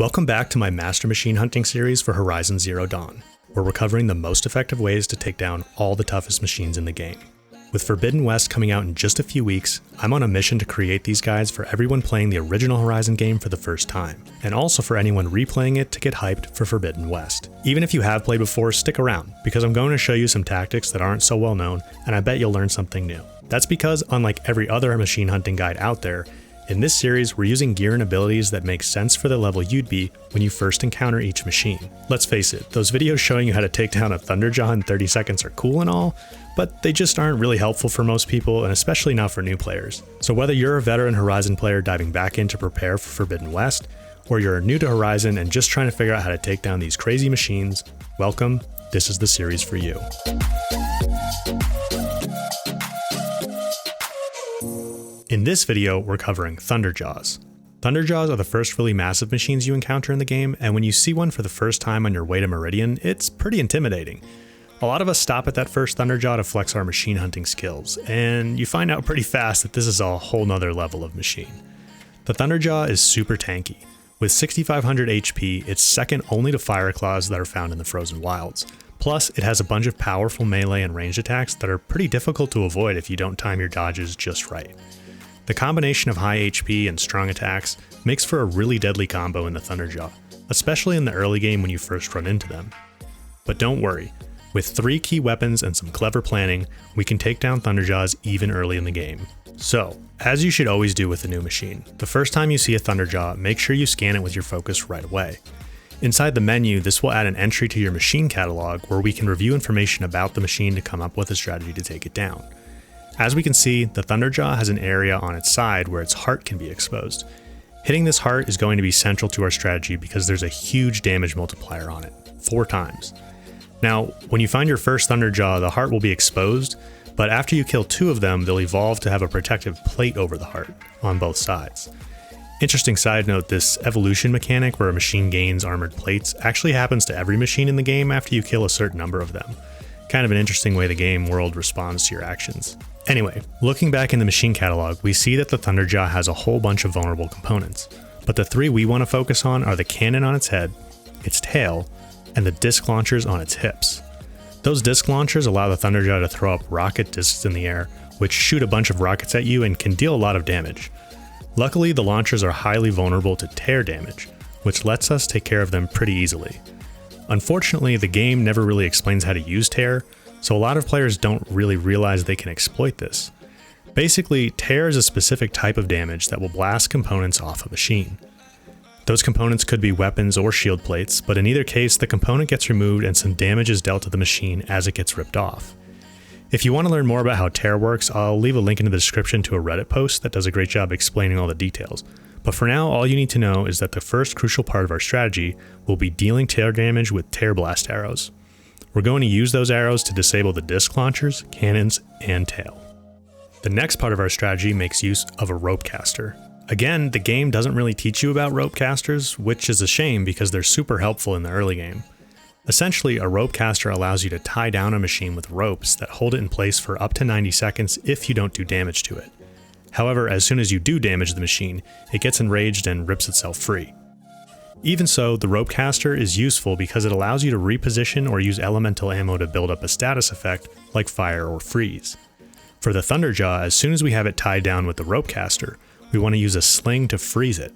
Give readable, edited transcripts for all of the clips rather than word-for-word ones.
Welcome back to my Master Machine Hunting series for Horizon Zero Dawn, where we're covering the most effective ways to take down all the toughest machines in the game. With Forbidden West coming out in just a few weeks, I'm on a mission to create these guides for everyone playing the original Horizon game for the first time, and also for anyone replaying it to get hyped for Forbidden West. Even if you have played before, stick around, because I'm going to show you some tactics that aren't so well known, and I bet you'll learn something new. That's because, unlike every other machine hunting guide out there, in this series, we're using gear and abilities that make sense for the level you'd be when you first encounter each machine. Let's face it, those videos showing you how to take down a Thunderjaw in 30 seconds are cool and all, but they just aren't really helpful for most people, and especially not for new players. So whether you're a veteran Horizon player diving back in to prepare for Forbidden West, or you're new to Horizon and just trying to figure out how to take down these crazy machines, welcome, this is the series for you. In this video, we're covering Thunderjaws. Thunderjaws are the first really massive machines you encounter in the game, and when you see one for the first time on your way to Meridian, it's pretty intimidating. A lot of us stop at that first Thunderjaw to flex our machine hunting skills, and you find out pretty fast that this is a whole nother level of machine. The Thunderjaw is super tanky. With 6,500 HP, it's second only to Fireclaws that are found in the Frozen Wilds. Plus, it has a bunch of powerful melee and ranged attacks that are pretty difficult to avoid if you don't time your dodges just right. The combination of high HP and strong attacks makes for a really deadly combo in the Thunderjaw, especially in the early game when you first run into them. But don't worry, with 3 key weapons and some clever planning, we can take down Thunderjaws even early in the game. So, as you should always do with a new machine, the first time you see a Thunderjaw, make sure you scan it with your focus right away. Inside the menu, this will add an entry to your machine catalog where we can review information about the machine to come up with a strategy to take it down. As we can see, the Thunderjaw has an area on its side where its heart can be exposed. Hitting this heart is going to be central to our strategy because there's a huge damage multiplier on it, 4 times. Now, when you find your first Thunderjaw, the heart will be exposed, but after you kill 2 of them, they'll evolve to have a protective plate over the heart on both sides. Interesting side note, this evolution mechanic where a machine gains armored plates actually happens to every machine in the game after you kill a certain number of them. Kind of an interesting way the game world responds to your actions. Anyway, looking back in the machine catalog, we see that the Thunderjaw has a whole bunch of vulnerable components, but the 3 we want to focus on are the cannon on its head, its tail, and the disc launchers on its hips. Those disc launchers allow the Thunderjaw to throw up rocket discs in the air, which shoot a bunch of rockets at you and can deal a lot of damage. Luckily, the launchers are highly vulnerable to tear damage, which lets us take care of them pretty easily. Unfortunately, the game never really explains how to use tear, so a lot of players don't really realize they can exploit this. Basically, tear is a specific type of damage that will blast components off a machine. Those components could be weapons or shield plates, but in either case, the component gets removed and some damage is dealt to the machine as it gets ripped off. If you want to learn more about how tear works, I'll leave a link in the description to a Reddit post that does a great job explaining all the details. But for now, all you need to know is that the first crucial part of our strategy will be dealing tear damage with tear blast arrows. We're going to use those arrows to disable the disc launchers, cannons, and tail. The next part of our strategy makes use of a rope caster. Again, the game doesn't really teach you about rope casters, which is a shame because they're super helpful in the early game. Essentially, a rope caster allows you to tie down a machine with ropes that hold it in place for up to 90 seconds if you don't do damage to it. However, as soon as you do damage the machine, it gets enraged and rips itself free. Even so, the rope caster is useful because it allows you to reposition or use elemental ammo to build up a status effect like fire or freeze. For the Thunderjaw, as soon as we have it tied down with the rope caster, we want to use a sling to freeze it.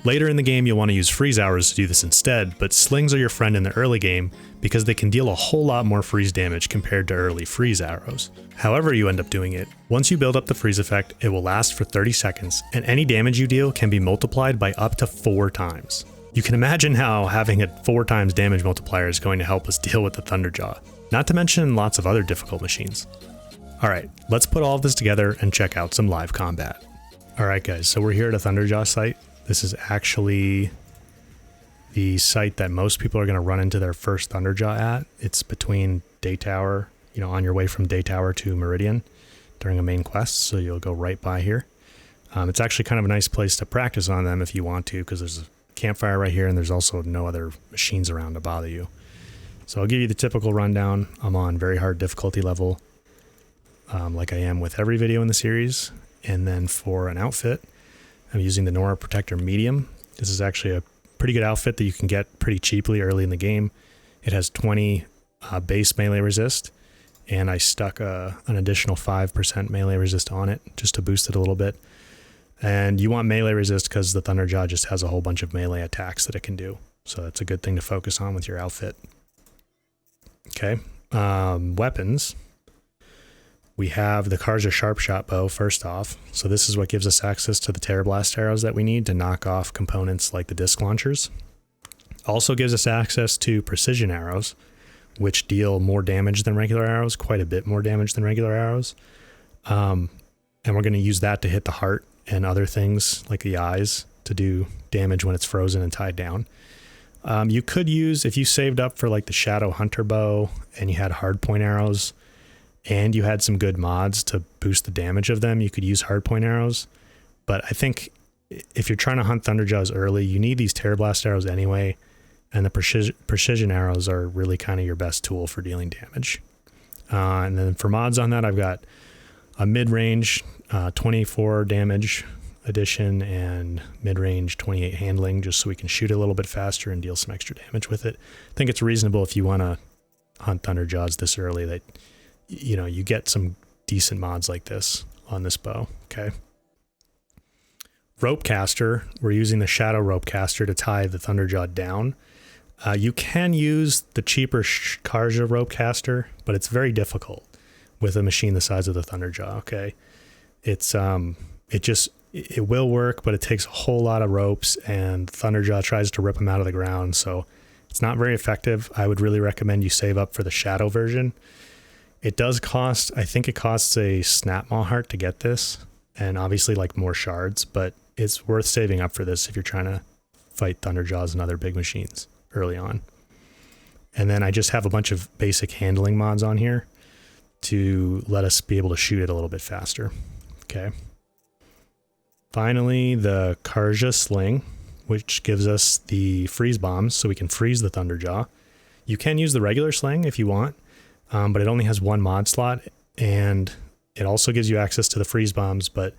Later in the game, you'll want to use freeze arrows to do this instead, but slings are your friend in the early game because they can deal a whole lot more freeze damage compared to early freeze arrows. However you end up doing it, once you build up the freeze effect, it will last for 30 seconds, and any damage you deal can be multiplied by up to 4 times. You can imagine how having a 4 times damage multiplier is going to help us deal with the Thunderjaw, not to mention lots of other difficult machines. Alright, let's put all of this together and check out some live combat. Alright guys, so we're here at a Thunderjaw site. This is actually the site that most people are going to run into their first Thunderjaw at. It's between Day Tower, on your way from Day Tower to Meridian during a main quest, so you'll go right by here. It's actually kind of a nice place to practice on them if you want to, because there's a campfire right here and there's also no other machines around to bother you. So I'll give you the typical rundown. I'm on very hard difficulty level, like I am with every video in the series. And then for an outfit, I'm using the Nora Protector Medium. This is actually a pretty good outfit that you can get pretty cheaply early in the game. It has 20 base melee resist, and I stuck an additional 5% melee resist on it just to boost it a little bit. And you want melee resist because the Thunderjaw just has a whole bunch of melee attacks that it can do. So that's a good thing to focus on with your outfit. Okay, weapons. We have the Karja Sharp Shot Bow first off. So this is what gives us access to the Terror Blast arrows that we need to knock off components like the disc launchers. Also gives us access to precision arrows, which deal more damage than regular arrows, quite a bit more damage than regular arrows. And we're going to use that to hit the heart and other things like the eyes to do damage when it's frozen and tied down. You could use, if you saved up for like the Shadow Hunter bow and you had hardpoint arrows and you had some good mods to boost the damage of them, you could use hardpoint arrows. But I think if you're trying to hunt Thunderjaws early, you need these Terror Blast arrows anyway, and the precision arrows are really kind of your best tool for dealing damage. And then for mods on that, I've got a mid-range 24 damage addition and mid-range 28 handling, just so we can shoot a little bit faster and deal some extra damage with it. I think it's reasonable if you want to hunt Thunderjaws this early that, you know, you get some decent mods like this on this bow. Okay. Rope caster. We're using the Shadow Rope caster to tie the Thunderjaw down. You can use the cheaper Karja Rope caster, but it's very difficult with a machine the size of the Thunderjaw. Okay. It's it will work, but it takes a whole lot of ropes, and Thunderjaw tries to rip them out of the ground, so it's not very effective. I would really recommend you save up for the Shadow version. It does cost, I think it costs a Snap Maw heart to get this, and obviously like more shards, but it's worth saving up for this if you're trying to fight Thunderjaws and other big machines early on. And then I just have a bunch of basic handling mods on here to let us be able to shoot it a little bit faster. Okay. Finally, the Karja Sling, which gives us the freeze bombs, so we can freeze the Thunderjaw. You can use the regular sling if you want, but it only has one mod slot, and it also gives you access to the freeze bombs, but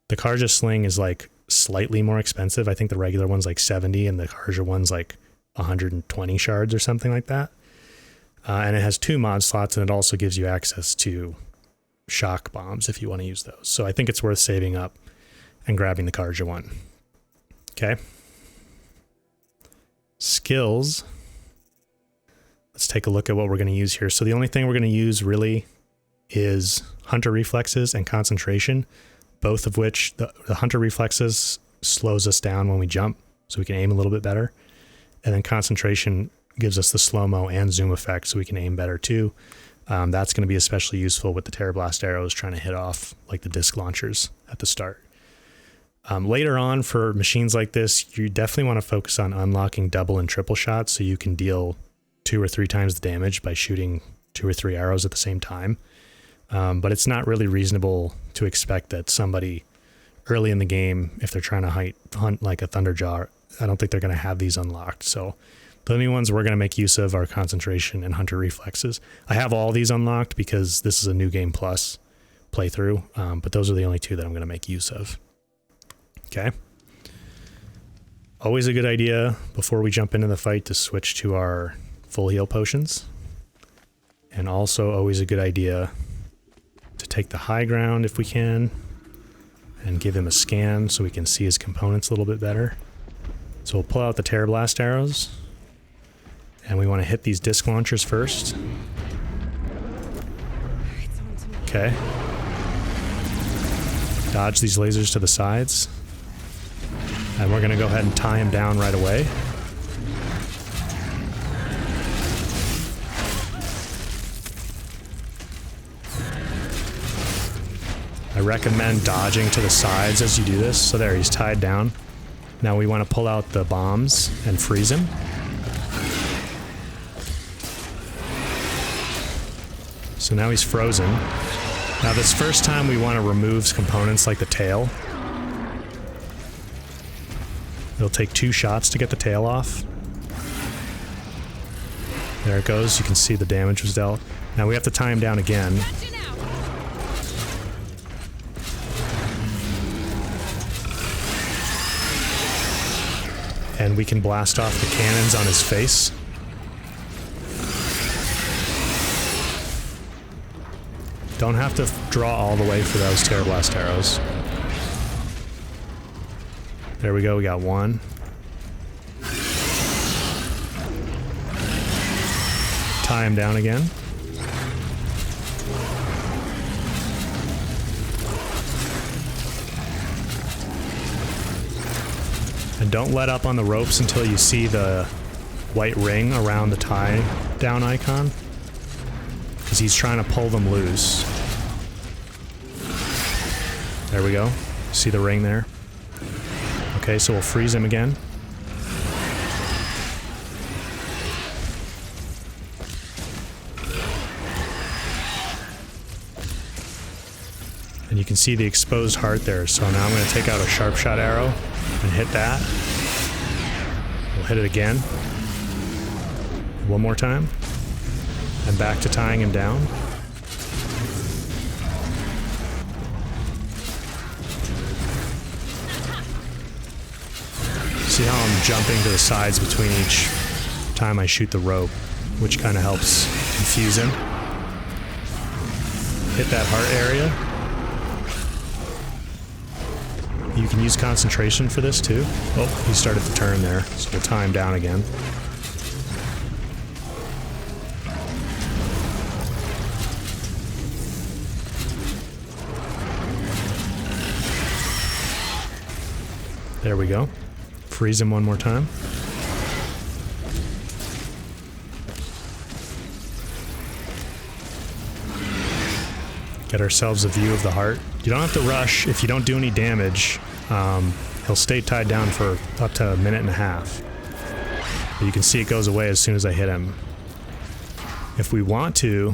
the Karja Sling is like slightly more expensive. I think the regular one's like 70 and the Karja one's like 120 shards or something like that. And it has 2 mod slots, and it also gives you access to shock bombs if you want to use those. So I think it's worth saving up and grabbing the Karja one. Okay. Skills. Let's take a look at what we're going to use here. So the only thing we're going to use really is Hunter Reflexes and Concentration, both of which the Hunter Reflexes slows us down when we jump, so we can aim a little bit better. And then Concentration gives us the slow-mo and zoom effect, so we can aim better too. That's going to be especially useful with the Terror Blast arrows trying to hit off like the disc launchers at the start. Later on, for machines like this, you definitely want to focus on unlocking double and triple shots so you can deal 2 or 3 times the damage by shooting 2 or 3 arrows at the same time. But it's not really reasonable to expect that somebody early in the game, if they're trying to hunt like a Thunderjaw, I don't think they're going to have these unlocked. So the only ones we're going to make use of are Concentration and Hunter Reflexes. I have all these unlocked because this is a New Game Plus playthrough, but those are the only 2 that I'm going to make use of. Okay. Always a good idea before we jump into the fight to switch to our full heal potions. And also always a good idea to take the high ground if we can and give him a scan so we can see his components a little bit better. So we'll pull out the Terror Blast arrows, and we want to hit these disc launchers first. Okay. Dodge these lasers to the sides. And we're going to go ahead and tie him down right away. I recommend dodging to the sides as you do this. So there, he's tied down. Now we want to pull out the bombs and freeze him. So now he's frozen. Now this first time we want to remove components like the tail. It'll take 2 shots to get the tail off. There it goes. You can see the damage was dealt. Now we have to tie him down again. and we can blast off the cannons on his face. Don't have to draw all the way for those Terror Blast arrows. There we go, we got one. Tie him down again. And don't let up on the ropes until you see the white ring around the tie down icon, because he's trying to pull them loose. There we go. See the ring there? Okay, so we'll freeze him again. And you can see the exposed heart there, so now I'm going to take out a sharp shot arrow and hit that. We'll hit it again. One more time. And back to tying him down. See how I'm jumping to the sides between each time I shoot the rope, which kind of helps confuse him. Hit that heart area. You can use concentration for this too. Oh, he started to turn there, so we'll tie him down again. There we go. Freeze him one more time. Get ourselves a view of the heart. You don't have to rush. If you don't do any damage, he'll stay tied down for up to a minute and a half. But you can see it goes away as soon as I hit him. If we want to,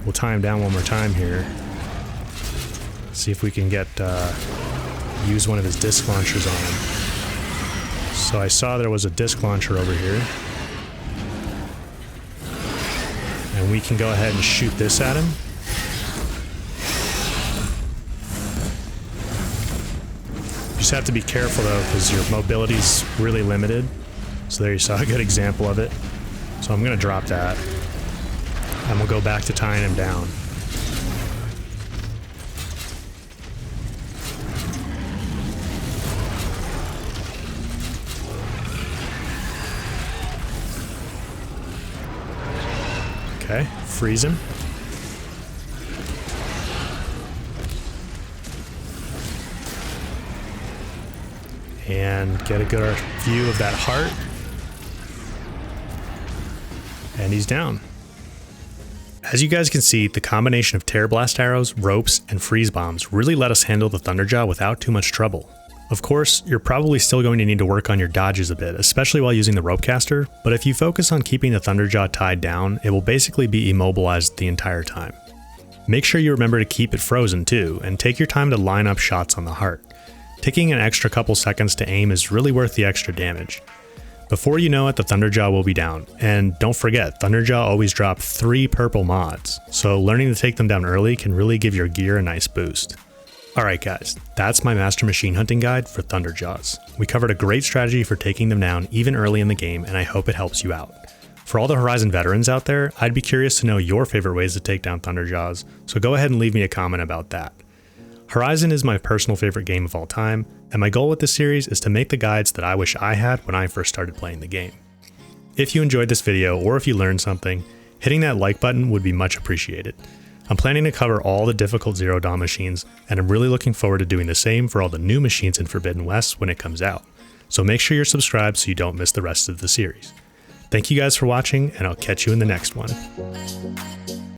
we'll tie him down one more time here. See if we can get use one of his disc launchers on him. So I saw there was a disc launcher over here. And we can go ahead and shoot this at him. You just have to be careful though, because your mobility's really limited. So there you saw a good example of it. So I'm going to drop that. And we'll go back to tying him down. Okay, freeze him. And get a good view of that heart. And he's down. As you guys can see, the combination of Terror Blast arrows, ropes, and freeze bombs really let us handle the Thunderjaw without too much trouble. Of course, you're probably still going to need to work on your dodges a bit, especially while using the rope caster, but if you focus on keeping the Thunderjaw tied down, it will basically be immobilized the entire time. Make sure you remember to keep it frozen too, and take your time to line up shots on the heart. Taking an extra couple seconds to aim is really worth the extra damage. Before you know it, the Thunderjaw will be down, and don't forget, Thunderjaw always drop 3 purple mods, so learning to take them down early can really give your gear a nice boost. Alright guys, that's my master machine hunting guide for Thunderjaws. We covered a great strategy for taking them down even early in the game, and I hope it helps you out. For all the Horizon veterans out there, I'd be curious to know your favorite ways to take down Thunderjaws, so go ahead and leave me a comment about that. Horizon is my personal favorite game of all time, and my goal with this series is to make the guides that I wish I had when I first started playing the game. If you enjoyed this video, or if you learned something, hitting that like button would be much appreciated. I'm planning to cover all the difficult Zero Dawn machines, and I'm really looking forward to doing the same for all the new machines in Forbidden West when it comes out. So make sure you're subscribed so you don't miss the rest of the series. Thank you guys for watching, and I'll catch you in the next one.